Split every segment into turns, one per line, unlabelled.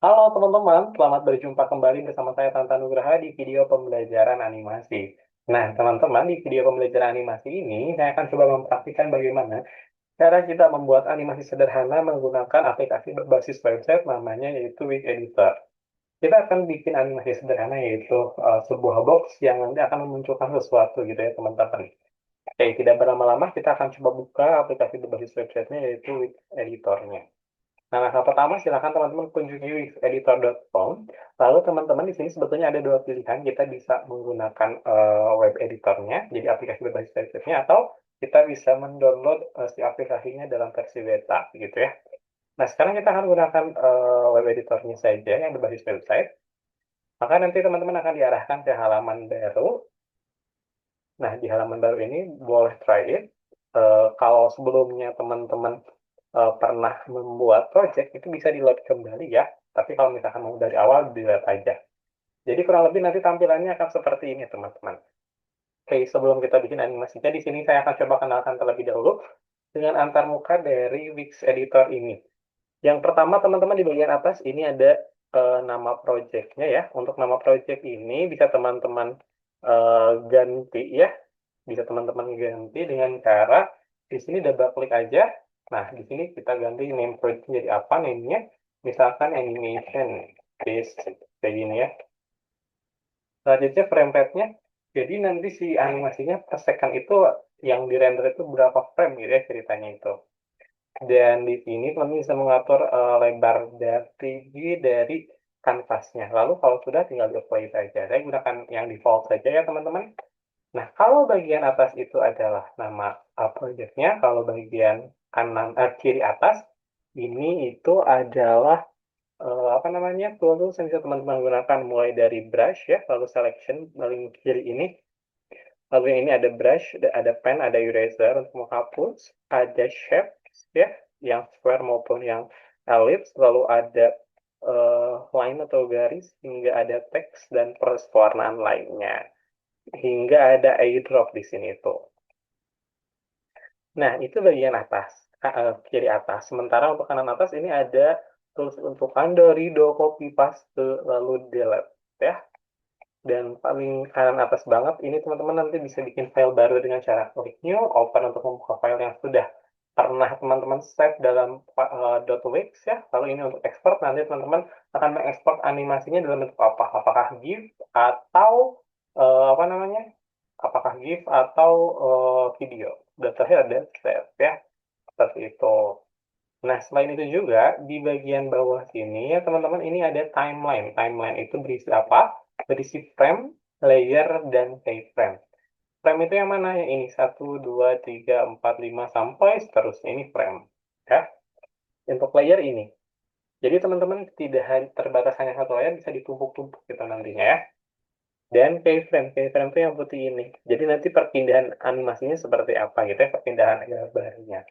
Halo teman-teman, selamat berjumpa kembali bersama saya Tantan Nugraha di video pembelajaran animasi. Nah, teman-teman, di video pembelajaran animasi ini, saya akan coba mempraktikkan bagaimana cara kita membuat animasi sederhana menggunakan aplikasi berbasis website namanya yaitu Wix Editor. Kita akan bikin animasi sederhana yaitu sebuah box yang nanti akan memunculkan sesuatu gitu ya teman-teman. Oke, tidak berlama-lama kita akan coba buka aplikasi berbasis websitenya yaitu Wix Editornya. Nah, langkah pertama silakan teman-teman kunjungi wixeditor.com. Lalu teman-teman di sini sebetulnya ada dua pilihan. Kita bisa menggunakan web editornya, jadi aplikasi berbasis websitenya, atau kita bisa mendownload si aplikasinya dalam versi beta, gitu ya. Nah, sekarang kita akan gunakan web editornya saja yang berbasis website. Maka nanti teman-teman akan diarahkan ke halaman baru. Nah, di halaman baru ini boleh try it. Kalau sebelumnya teman-teman pernah membuat project itu bisa di-load kembali ya. Tapi kalau misalkan mau dari awal, dilihat aja. Jadi kurang lebih nanti tampilannya akan seperti ini, teman-teman. Oke, sebelum kita bikin animasinya, di sini saya akan coba kenalkan terlebih dahulu dengan antarmuka dari Wix Editor ini. Yang pertama, teman-teman, di bagian atas ini ada nama project-nya ya. Untuk nama project ini bisa teman-teman ganti ya. Bisa teman-teman ganti dengan cara di sini double klik aja. Nah, di sini kita ganti name project jadi apa name-nya. Misalkan animation base kayak gini ya. Selanjutnya frame rate-nya. Jadi nanti si animasinya per second itu yang di render itu berapa frame gitu ya ceritanya itu. Dan di sini teman bisa mengatur lebar dari tinggi dari kanvasnya. Lalu kalau sudah tinggal di apply saja. Saya gunakan yang default saja ya teman-teman. Nah, kalau bagian atas itu adalah nama project-nya, kalau bagian kanan kiri atas ini itu adalah apa namanya tools yang bisa teman-teman gunakan mulai dari brush ya, lalu selection paling kiri ini, lalu yang ini ada brush, ada pen, ada eraser untuk menghapus, ada shape ya, yang square maupun yang ellipse, lalu ada line atau garis, hingga ada teks dan proses pewarnaan lainnya, hingga ada airdrop di sini tuh. Nah, itu bagian atas, kiri atas. Sementara untuk kanan atas ini ada tools untuk Android, do copy paste, lalu delete ya. Dan paling kanan atas banget ini teman-teman nanti bisa bikin file baru dengan cara klik new, open untuk membuka file yang sudah pernah teman-teman save dalam .wix ya. Lalu ini untuk export, nanti teman-teman akan mengekspor animasinya dalam bentuk apa? Apakah GIF atau apa namanya? Apakah GIF atau video? Dan terakhir ada save ya. Seperti itu. Nah, selain itu juga di bagian bawah sini ya teman-teman ini ada timeline. Timeline itu berisi apa? Berisi frame, layer, dan keyframe. Frame itu yang mana? Yang ini 1, 2, 3, 4, 5 sampai seterusnya ini frame. Ya. Untuk layer ini. Jadi teman-teman tidak terbatas hanya satu layer, bisa ditumpuk-tumpuk gitu nantinya ya. Dan keyframe, keyframe itu yang putih ini. Jadi nanti perpindahan animasinya seperti apa gitu ya, perpindahan gambarnya.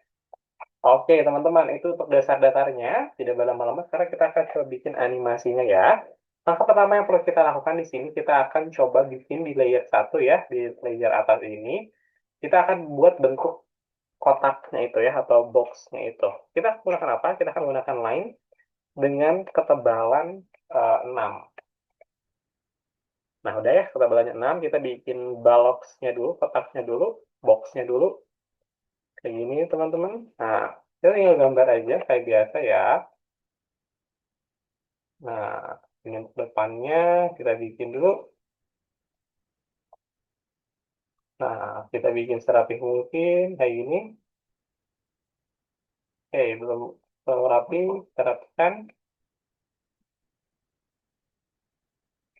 Oke, teman-teman, itu untuk dasar-dasarnya. Tidak berlama-lama, sekarang kita akan coba bikin animasinya ya. Langkah pertama yang perlu kita lakukan di sini, kita akan coba bikin di layer satu ya, di layer atas ini. Kita akan buat bentuk kotaknya itu ya, atau boxnya itu. Kita gunakan apa? Kita akan gunakan line dengan ketebalan 6. Nah, udah ya, ketebalannya 6, kita bikin baloknya dulu, kotaknya dulu, boxnya dulu. Kayak gini, teman-teman. Nah, kita tinggal gambar aja kayak biasa ya. Nah, ini untuk depannya kita bikin dulu. Nah, kita bikin serapih mungkin kayak gini. Oke, belum rapi, kita rapikan.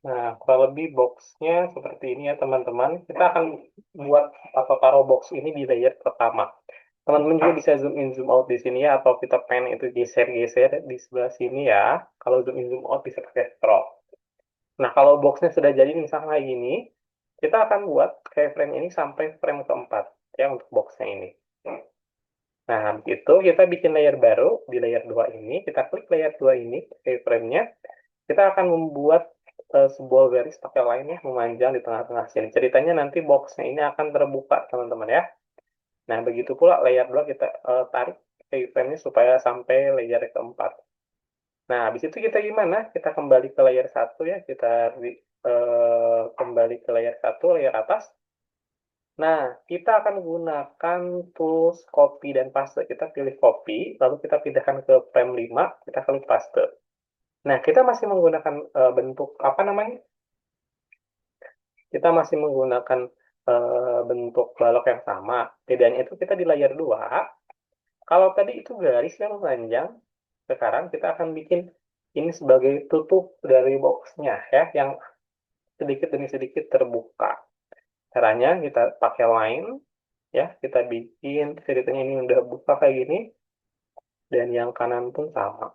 Nah, kurang lebih boxnya seperti ini ya teman-teman. Kita akan buat atau taruh box ini di layer pertama. Teman-teman juga bisa zoom in, zoom out di sini ya, atau kita pen itu geser-geser di sebelah sini ya. Kalau zoom in, zoom out bisa pakai scroll. Nah, kalau boxnya sudah jadi misalnya kayak gini, kita akan buat kayak frame ini sampai frame keempat ya untuk boxnya ini. Nah, itu kita bikin layer baru di layer 2 ini, kita klik layer 2 ini, keyframe-nya, kita akan membuat sebuah garis pakai line ya, memanjang di tengah-tengah sini. Ceritanya nanti box-nya ini akan terbuka, teman-teman ya. Nah, begitu pula layer 2 kita tarik keyframe-nya supaya sampai layer keempat. Nah, habis itu kita gimana? Kita kembali ke layer 1 ya, kita kembali ke layer 1, layer atas. Nah, kita akan gunakan tools copy dan paste. Kita pilih copy, lalu kita pindahkan ke frame 5, kita klik paste. Nah, kita masih menggunakan bentuk apa namanya? Kita masih menggunakan bentuk balok yang sama. Bedanya itu kita di layer 2. Kalau tadi itu garis yang panjang, sekarang kita akan bikin ini sebagai tutup dari boxnya ya, yang sedikit demi sedikit terbuka. Caranya kita pakai line ya, kita bikin ceritanya ini udah buka kayak gini, dan yang kanan pun sama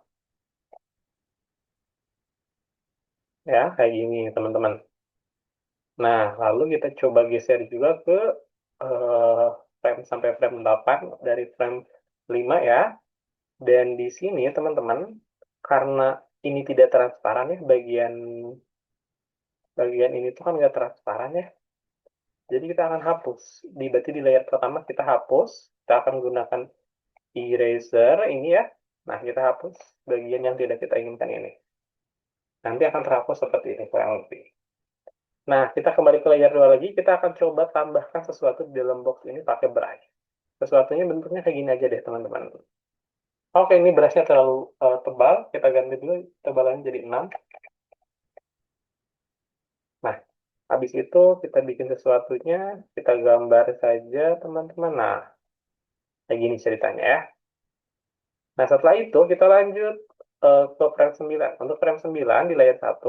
ya, kayak gini teman-teman. Nah, lalu kita coba geser juga ke eh, frame sampai frame 8 dari frame 5 ya. Dan di sini teman-teman, karena ini tidak transparan ya, bagian bagian ini tuh kan nggak transparan ya. Jadi kita akan hapus. Berarti di layer pertama kita hapus. Kita akan gunakan eraser ini ya. Nah, kita hapus bagian yang tidak kita inginkan ini. Nanti akan terhapus seperti ini kurang lebih. Nah, kita kembali ke layer 2 lagi. Kita akan coba tambahkan sesuatu di dalam box ini pakai brush. Sesuatunya bentuknya kayak gini aja deh, teman-teman. Oke, ini brushnya terlalu tebal. Kita ganti dulu tebalannya jadi 6. Nah, habis itu kita bikin sesuatunya. Kita gambar saja, teman-teman. Nah, kayak gini ceritanya ya. Nah, setelah itu kita lanjut ke frame 9. Untuk frame 9 di layer 1,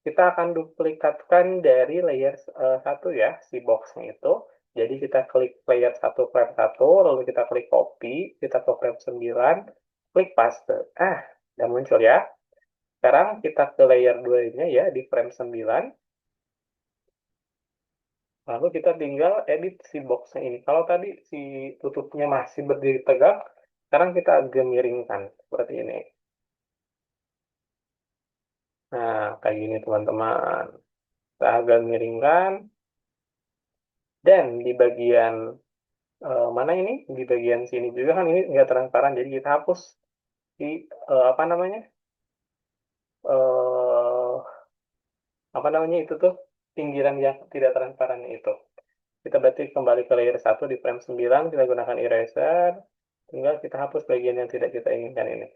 kita akan duplikatkan dari layer 1 ya, si boxnya itu. Jadi kita klik layer 1 frame 1, lalu kita klik copy, kita ke frame 9, klik paste. Udah muncul ya. Sekarang kita ke layer 2-nya ya, di frame 9. Lalu kita tinggal edit si boxnya ini. Kalau tadi si tutupnya masih berdiri tegak, sekarang kita agak miringkan seperti ini. Nah, kayak gini teman-teman. Kita agak miringkan. Dan di bagian mana ini? Di bagian sini juga kan ini nggak transparan. Jadi kita hapus di apa namanya? eh apa namanya itu tuh? Pinggiran yang tidak transparan itu. Kita berarti kembali ke layer 1 di frame 9. Kita gunakan eraser. Tinggal kita hapus bagian yang tidak kita inginkan ini.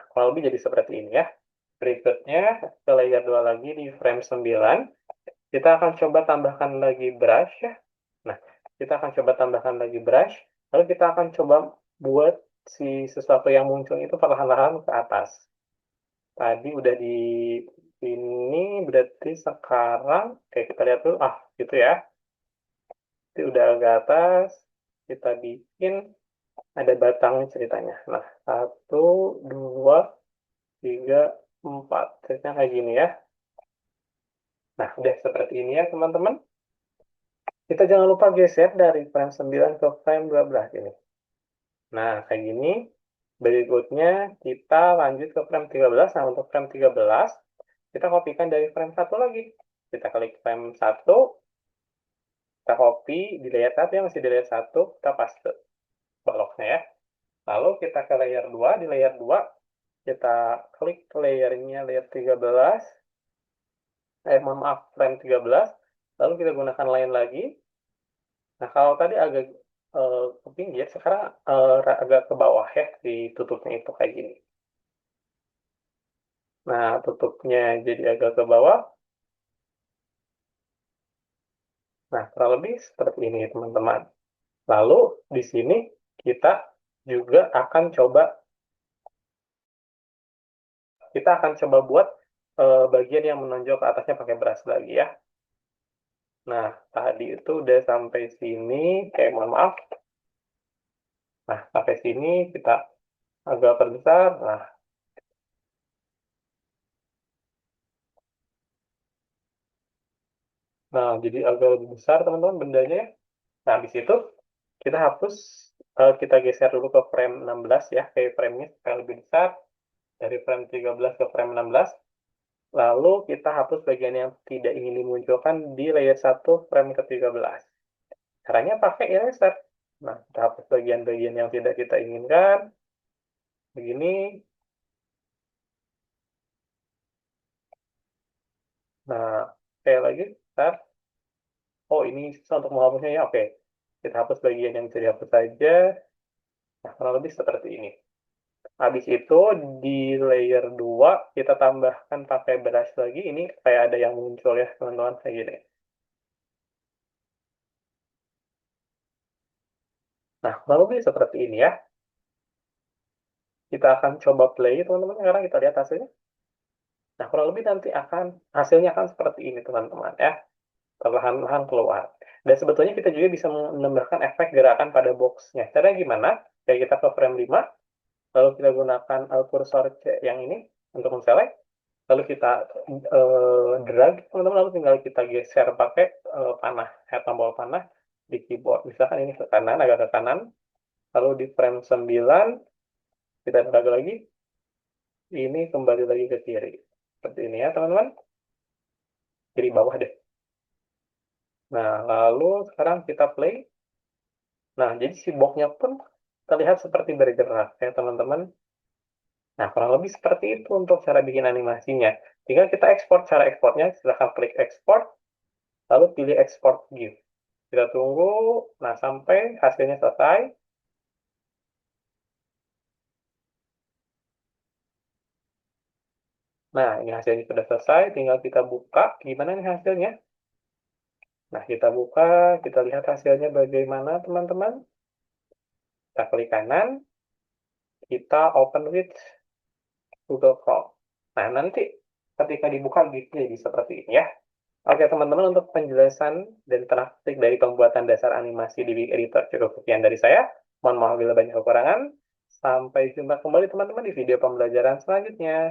Kurang lebih jadi seperti ini ya. Berikutnya ke layer 2 lagi di frame 9. Kita akan coba tambahkan lagi brush ya. Nah, kita akan coba tambahkan lagi brush. Lalu kita akan coba buat si sesuatu yang muncul itu perlahan-lahan ke atas. Tadi udah di sini, berarti sekarang, kayak kita lihat dulu, gitu ya. Itu udah agak atas, kita bikin ada batangnya ceritanya. Nah, 1, 2, 3, 4. Ceritanya kayak gini ya. Nah, udah seperti ini ya teman-teman. Kita jangan lupa geser dari frame 9 ke frame 12 ini. Nah, kayak gini. Berikutnya kita lanjut ke frame 13. Nah, untuk frame 13, kita kopikan dari frame 1 lagi. Kita klik frame 1, kita copy di layer 1 yang masih di layer 1, kita paste baloknya ya. Lalu kita ke layer 2, di layer 2, kita klik layernya layer 13, mohon maaf, frame 13, lalu kita gunakan line lagi. Nah, kalau tadi agak ke pinggir, sekarang agak ke bawah ya, ditutupnya itu kayak gini. Nah, tutupnya jadi agak ke bawah. Nah, kurang lebih seperti ini, teman-teman. Lalu, di sini kita juga akan coba, buat bagian yang menonjol ke atasnya pakai brush lagi ya. Nah, tadi itu udah sampai sini, mohon maaf. Nah, sampai sini kita agak perbesar. Nah, jadi agak lebih besar, teman-teman, bendanya ya. Nah, habis itu kita hapus, kita geser dulu ke frame 16 ya, kayak frame-nya supaya lebih besar. Dari frame 13 ke frame 16. Lalu kita hapus bagian yang tidak ingin dimunculkan di layer 1 frame ke-13. Caranya pakai eraser. Nah, kita hapus bagian-bagian yang tidak kita inginkan. Begini. Sekali lagi, start. Oh, ini susah untuk menghapusnya ya. Oke, kita hapus bagian yang bisa dihapus saja. Nah, kurang lebih seperti ini. Habis itu, di layer 2, kita tambahkan pakai brush lagi. Ini kayak ada yang muncul ya, teman-teman. Kayak gini. Nah, kurang lebih seperti ini ya. Kita akan coba play, teman-teman. Sekarang kita lihat hasilnya. Nah, kurang lebih nanti hasilnya akan seperti ini, teman-teman ya. Perlahan-lahan keluar. Dan sebetulnya kita juga bisa menambahkan efek gerakan pada boxnya. Caranya gimana? Kayak kita ke frame 5, lalu kita gunakan kursor C yang ini untuk men-select, lalu kita drag, teman-teman, lalu tinggal kita geser pakai panah, tombol panah di keyboard. Misalkan ini ke kanan, agak ke kanan, lalu di frame 9, kita drag lagi, ini kembali lagi ke kiri. Seperti ini ya, teman-teman. Kiri bawah deh. Nah, lalu sekarang kita play. Nah, jadi si boxnya pun terlihat seperti bergerak ya, teman-teman. Nah, kurang lebih seperti itu untuk cara bikin animasinya. Tinggal kita ekspor. Cara ekspornya, silahkan klik ekspor, lalu pilih export GIF. Kita tunggu, nah sampai hasilnya selesai. Nah, ini hasilnya sudah selesai, tinggal kita buka. Gimana nih hasilnya? Nah, kita buka, kita lihat hasilnya bagaimana, teman-teman. Kita klik kanan, kita open with Google Chrome. Nah, nanti ketika dibuka GIF-nya jadi seperti ini ya. Oke, teman-teman, untuk penjelasan dan praktik dari pembuatan dasar animasi di Big Editor cukup sekian dari saya. Mohon maaf bila banyak kekurangan. Sampai jumpa kembali, teman-teman, di video pembelajaran selanjutnya.